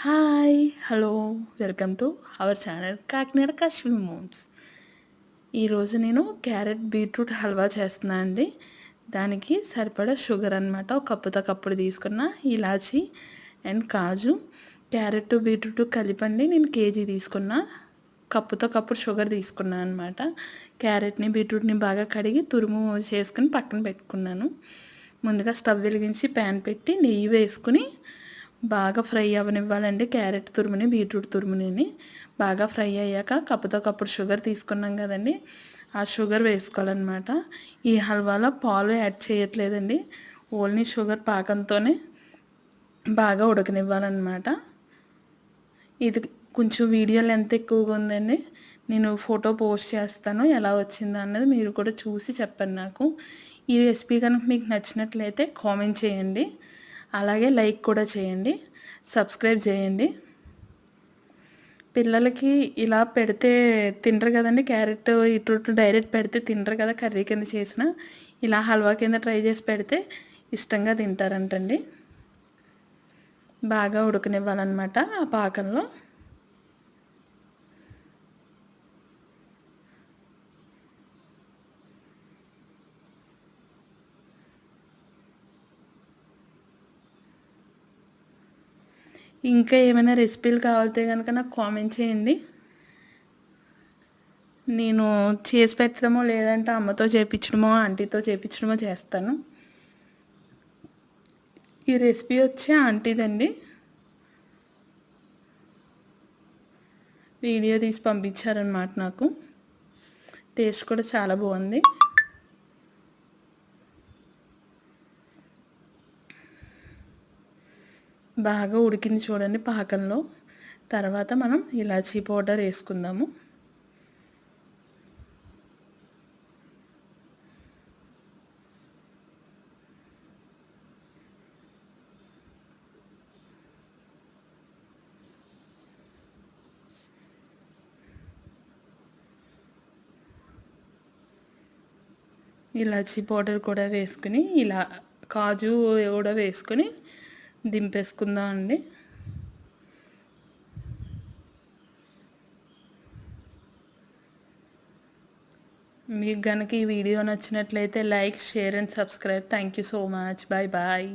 Hi! Hello! Welcome to our channel Kakinada Kashmir moms. ఈరోజు నేను carrot beetroot halwa చేస్తున్నా అండి. దానికి సరిపడా షుగర్ అనమాట. ఒక కప్పుతో కప్పుడు తీసుకున్న ఇలాచి అండ్ కాజు, క్యారెట్ బీట్రూట్ కలిపండి నేను కేజీ తీసుకున్న. కప్పుతో కప్పుడు షుగర్ తీసుకున్నా అనమాట. క్యారెట్ని బీట్రూట్ని బాగా కడిగి తురుము చేసుకుని పక్కన పెట్టుకున్నాను. ముందుగా స్టవ్ వెలిగించి ప్యాన్ పెట్టి నెయ్యి వేసుకుని బాగా ఫ్రై అవ్వనివ్వాలండి. క్యారెట్ తురుముని బీట్రూట్ తురుముని బాగా ఫ్రై అయ్యాక కప్పుతో కప్పుడు షుగర్ తీసుకున్నాం కదండి, ఆ షుగర్ వేసుకోవాలన్నమాట. ఈ హల్వాలో పాలు యాడ్ చేయట్లేదండి, ఓన్లీ షుగర్ పాకంతోనే బాగా ఉడకనివ్వాలన్నమాట. ఇది కొంచెం వీడియో లెంత్ ఎక్కువగా ఉందండి. నేను ఫోటో పోస్ట్ చేస్తాను, ఎలా వచ్చిందో అన్నది మీరు కూడా చూసి చెప్పండి నాకు. ఈ రెసిపీ కనుక మీకు నచ్చినట్లయితే కామెంట్ చేయండి, అలాగే లైక్ కూడా చేయండి, సబ్స్క్రైబ్ చేయండి. పిల్లలకి ఇలా పెడితే తినరు కదండి, క్యారెట్ బీట్రూట్ డైరెక్ట్ పెడితే తినరు కదా, కర్రీ కింద చేసిన ఇలా హల్వా కింద ట్రై చేసి పెడితే ఇష్టంగా తింటారంటండి. బాగా ఉడకనివ్వాలన్నమాట ఆ పాకంలో. ఇంకా ఏమైనా రెసిపీలు కావాలితే కనుక నాకు కామెంట్ చేయండి. నేను చేసి పెట్టడమో లేదంటే అమ్మతో చేయించడమో ఆంటీతో చేయించడమో చేస్తాను. ఈ రెసిపీ వచ్చి ఆంటీదండి, వీడియో తీసి పంపించారనమాట నాకు. టేస్ట్ కూడా చాలా బాగుంది. బాగా ఉడికింది చూడండి పాకంలో. తర్వాత మనం ఇలాచీ పౌడర్ వేసుకుందాము. ఇలాచీ పౌడర్ కూడా వేసుకుని ఇలా కాజు కూడా వేసుకొని దింపేసుకుందాం అండి. మీకు కనుక ఈ వీడియో నచ్చినట్లయితే like, share and subscribe. Thank you so much. Bye bye.